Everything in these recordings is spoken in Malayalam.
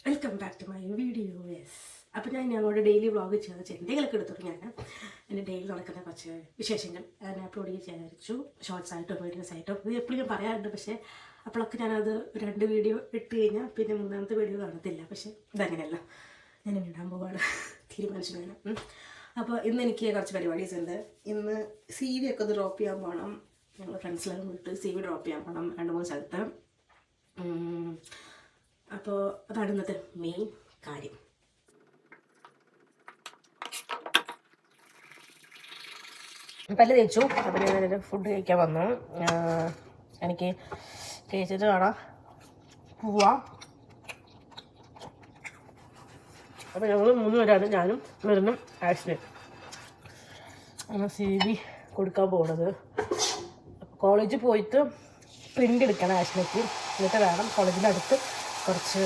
Welcome back to my video. Yes, അപ്പോൾ ഞാൻ ഞങ്ങളുടെ ഡെയിലി വ്ളോഗ് ചെയ്ത് എന്തെങ്കിലുമൊക്കെ എടുത്തിട്ട് ഞാൻ എൻ്റെ ഡെയിലി നടക്കുന്ന കുറച്ച് വിശേഷങ്ങൾ ഞാൻ അപ്ലോഡ് ചെയ്യാൻ വിചാരിച്ചു. ഷോർട്സ് ആയിട്ടോ വീഡിയോസ് ആയിട്ടോ ഇത് എപ്പോഴും ഞാൻ പറയാറുണ്ട്. പക്ഷേ അപ്പോഴൊക്കെ ഞാനത് 2 വീഡിയോ ഇട്ട് കഴിഞ്ഞാൽ പിന്നെ 3ാമത്തെ വീഡിയോ കാണത്തില്ല. പക്ഷേ ഇതങ്ങനെയല്ല, ഞാൻ ഇടാൻ പോവാണ്, തീരുമാനിച്ചു വേണം. അപ്പോൾ ഇന്ന് എനിക്ക് കുറച്ച് പരിപാടീസ് ഉണ്ട്. ഇന്ന് സി വി ഒക്കെ ഒന്ന് ഡ്രോപ്പ് ചെയ്യാൻ പോകണം. ഞങ്ങൾ ഫ്രണ്ട്സിലെല്ലാം വിട്ട് സി വി ഡ്രോപ്പ് ചെയ്യാൻ പോകണം 2-3 സ്ഥലത്ത്. അപ്പോൾ അതാണ് ഇന്നത്തെ മെയിൻ കാര്യം. പല്ല് തേച്ചു. അപ്പോൾ ഞാനൊരു ഫുഡ് കഴിക്കാൻ വന്നു. എനിക്ക് കഴിച്ചിട്ട് കാണാം പോവാം. അപ്പോൾ ഞങ്ങൾ 3 പേരാണ്, ഞാനും മെറിനും ആഷ്നും. അങ്ങനെ സി വി കൊടുക്കാൻ പോകുന്നത്. കോളേജിൽ പോയിട്ട് പ്രിൻ്റ് എടുക്കണം ആഷ്നയ്ക്ക്. എന്നിട്ട് വേണം കോളേജിൻ്റെ അടുത്ത് കുറച്ച്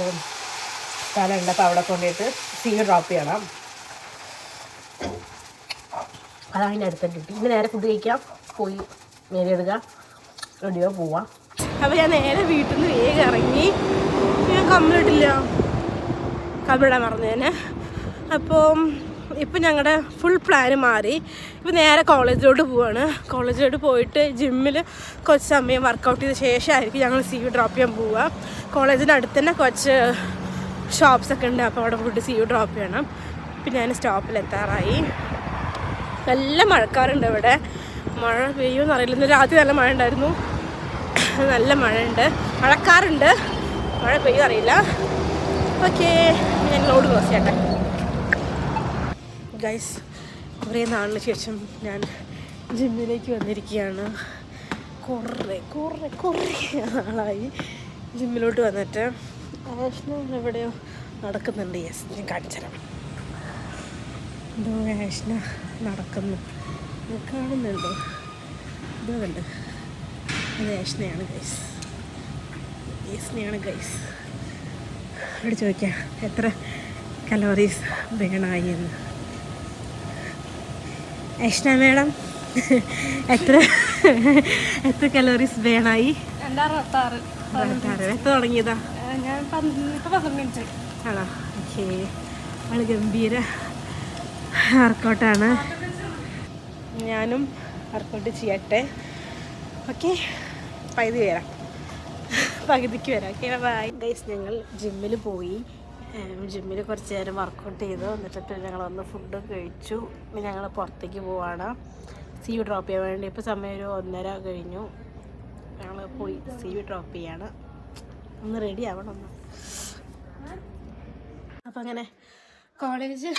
സ്ഥലമുണ്ട്, അപ്പോൾ അവിടെ കൊണ്ടുപോയിട്ട് സി വി ഡ്രോപ്പ് ചെയ്യണം. അതാണ് അതിൻ്റെ അടുത്ത ഡ്യൂട്ടി. ഇന്ന് നേരെ ഫുഡ് കഴിക്കാം, പോയി മേലെടുക്കുക, റെഡിയോ പോവാം. അപ്പോൾ ഞാൻ നേരെ വീട്ടിൽ നിന്ന് വേഗം ഇറങ്ങി. ഞാൻ കമ്പിളിട്ടില്ല, കമ്പിളിടാൻ മറന്നേനെ. അപ്പോൾ ഇപ്പം ഞങ്ങളുടെ ഫുൾ പ്ലാന് മാറി. ഇപ്പോൾ നേരെ കോളേജിലോട്ട് പോവാണ്. കോളേജിലോട്ട് പോയിട്ട് ജിമ്മിൽ കുറച്ച് സമയം വർക്കൗട്ട് ചെയ്ത ശേഷമായിരിക്കും ഞങ്ങൾ സി വി ഡ്രോപ്പ് ചെയ്യാൻ പോവുക. കോളേജിൻ്റെ അടുത്ത് തന്നെ കുറച്ച് ഷോപ്സൊക്കെ ഉണ്ട്, അപ്പോൾ അവിടെ പോയിട്ട് സി വി ഡ്രോപ്പ് ചെയ്യണം. പിന്നെ ഞാൻ സ്റ്റോപ്പിലെത്താറായി. നല്ല മഴക്കാറുണ്ട് ഇവിടെ. മഴ പെയ്യുമെന്ന് അറിയില്ല. ഇന്ന് രാത്രി നല്ല മഴ ഉണ്ടായിരുന്നു. നല്ല മഴയുണ്ട്, മഴക്കാറുണ്ട്. മഴ പെയ്യും അറിയില്ല. ഓക്കെ, ഞാൻ ലോഡ് ക്ലോസ് ചെയ്യട്ടെ. ഗൈസ്, കുറേ നാളിന് ശേഷം ഞാൻ ജിമ്മിലേക്ക് വന്നിരിക്കുകയാണ്. കുറേ നാളായി ജിമ്മിലോട്ട് വന്നിട്ട്. ആഷ്ന എവിടെയോ നടക്കുന്നുണ്ട്. യെസ്, ഞാൻ കാണിച്ചുതരാം. എന്തോ ആഷ്ന നടക്കുന്നു, കാണുന്നുണ്ടോ? ഇതുണ്ട്, അത് ആഷ്നയാണ് ഗൈസ്, യേസ്നയാണ് ഗൈസ്. അവിടെ ചോദിക്കാം എത്ര കലോറീസ് വേണമായി എന്ന്. ആഷ്ന മാഡം, എത്ര കലോറീസ് വേണമായി? 266. എത്ര തുടങ്ങിയതാ? ഞാൻ 12 മിനിറ്റ്. ആണോ? ഓക്കെ, വളരെ ഗംഭീര വർക്കൗട്ടാണ്. ഞാനും വർക്കൗട്ട് ചെയ്യട്ടെ. ഓക്കെ, പകുതിക്ക് വരാം. Okay, bye guys. ഞങ്ങൾ ജിമ്മിൽ പോയി. ജിമ്മിൽ കുറച്ച് നേരം വർക്കൗട്ട് ചെയ്തു. എന്നിട്ട് ഞങ്ങൾ വന്ന് ഫുഡ് കഴിച്ചു. പിന്നെ ഞങ്ങൾ പുറത്തേക്ക് പോവാണ് സി വി ഡ്രോപ്പ് ചെയ്യാൻ വേണ്ടി. ഇപ്പോൾ സമയം ഒരു 1:30 കഴിഞ്ഞു. ഞങ്ങൾ പോയി സി വി ഡ്രോപ്പ് ചെയ്യാണ്. ഒന്ന് റെഡി ആവണം ഒന്ന്. അപ്പം അങ്ങനെ കോളേജ്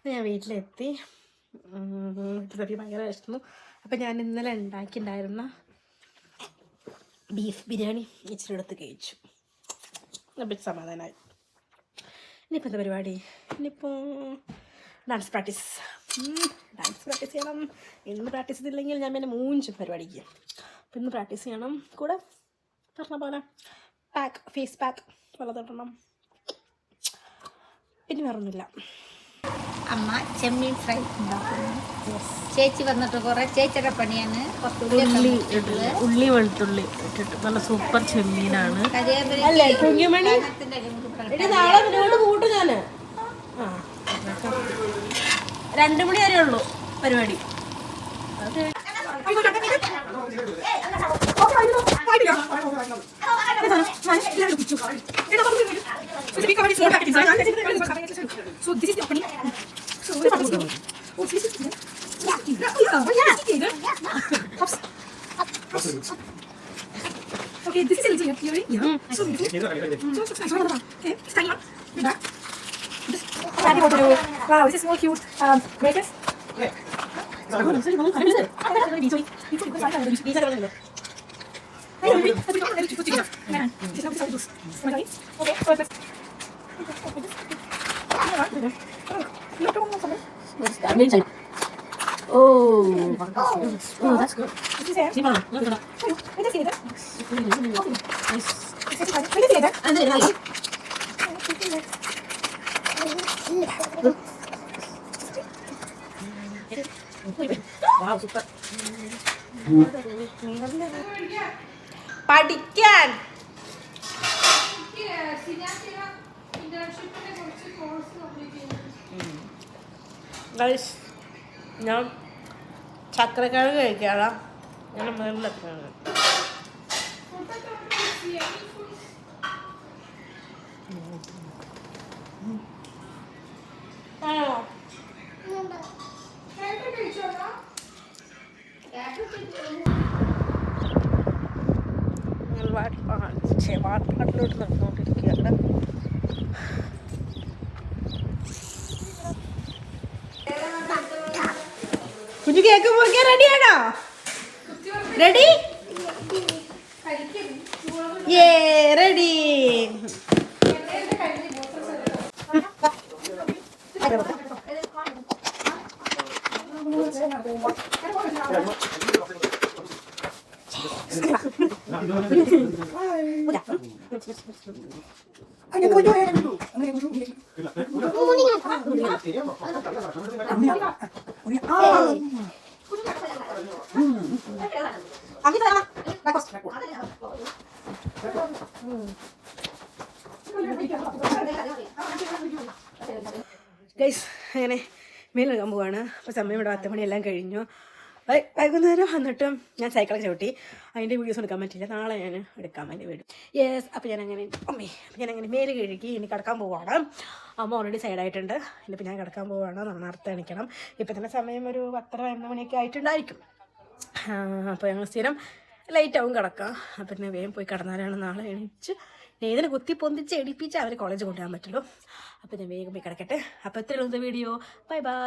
ഞാൻ വീട്ടിലെത്തി. വീട്ടിലെത്തി ഭയങ്കര വിശന്നു. അപ്പം ഞാൻ ഇന്നലെ ഉണ്ടാക്കിയിട്ടുണ്ടായിരുന്ന ബീഫ് ബിരിയാണി ഇച്ചിരി എടുത്ത് കഴിച്ചു. അപ്പം സമാധാനമായി. ഇനിയിപ്പോൾ എന്താ പരിപാടി? ഇനിയിപ്പോൾ ഡാൻസ് പ്രാക്ടീസ് ചെയ്യണം. ഇന്ന് പ്രാക്ടീസ് ചെയ്തില്ലെങ്കിൽ ഞാൻ പിന്നെ 3 പരിപാടിക്ക്. അപ്പം ഇന്ന് പ്രാക്ടീസ് ചെയ്യണം. കൂടെ പറഞ്ഞ പോലെ ഫേസ് പാക്ക് പോലെ തൊട്ടണം. പിന്നെ വേറൊന്നുമില്ല. അമ്മ ചെമ്മീൻ ഫ്രൈ ഉണ്ടാക്കുന്നു. ചേച്ചി വന്നിട്ട് കുറേ ചേച്ചിയുടെ പണിയാണ്. ഉള്ളി വെളുത്തുള്ളി ഇട്ടിട്ട് നല്ല സൂപ്പർ ചെമ്മീനാണ്. കൂട്ടു ഞാൻ 2 മണി വരെ ഉള്ളൂ പരിപാടി. Okay, this is a little theory. Yeah. So okay, stand up. Back. Wow, this is more cute. Breakfast. Oh, that's good. Wow, super. പഠിക്കാൻ ഗൈസ് ഞാൻ ചക്രക്കിഴങ്ങ് കഴിക്കാടാ. ഞാൻ മുകളിലെത്താണ്. വാട്ടപ്പാട്ടിലോട്ട് നടന്നുകൊണ്ടിരിക്കുകയാണ്. കുഞ്ഞു കേക്ക് മുറിക്കാൻ റെഡിയാണോ? റെഡി? റെഡി. ഗൈസ് അങ്ങനെ മീൻ എടുക്കാൻ പോവാണ്. അപ്പോൾ സമയം ഇവിടെ 10 മണിയെല്ലാം കഴിഞ്ഞു. വൈകുന്നേരം വന്നിട്ടും ഞാൻ സൈക്കിളൊക്കെ ചവിട്ടി. അതിൻ്റെ വീഡിയോസ് എടുക്കാൻ പറ്റില്ല. നാളെ ഞാൻ എടുക്കാൻ വേണ്ടി വരും. യെസ്. അപ്പോൾ ഞാനങ്ങനെ മേല് കഴുകി ഇനി കിടക്കാൻ പോവാണ്. അമ്മ ഓൾറെഡി സൈഡായിട്ടുണ്ട്. ഇനിയിപ്പോൾ ഞാൻ കിടക്കാൻ പോവാണ്. നേരത്തെ എണിക്കണം. ഇപ്പം തന്നെ സമയം ഒരു 10-11 മണിയൊക്കെ ആയിട്ടുണ്ടായിരിക്കും. അപ്പോൾ ഞങ്ങൾ സ്ഥിരം ലൈറ്റാവും കിടക്കാം. അപ്പം പിന്നെ വേഗം പോയി കിടന്നാലാണ് നാളെ എണീച്ച് ഇതിനെ കുത്തി പൊന്തിച്ച് എടിപ്പിച്ച് അവർ കോളേജ് കൊണ്ടുപോകാൻ പറ്റുള്ളൂ. അപ്പോൾ ഞാൻ വേഗം പോയി കിടക്കട്ടെ. അപ്പോൾ ഇത്രയുള്ള വീഡിയോ. Bye bye.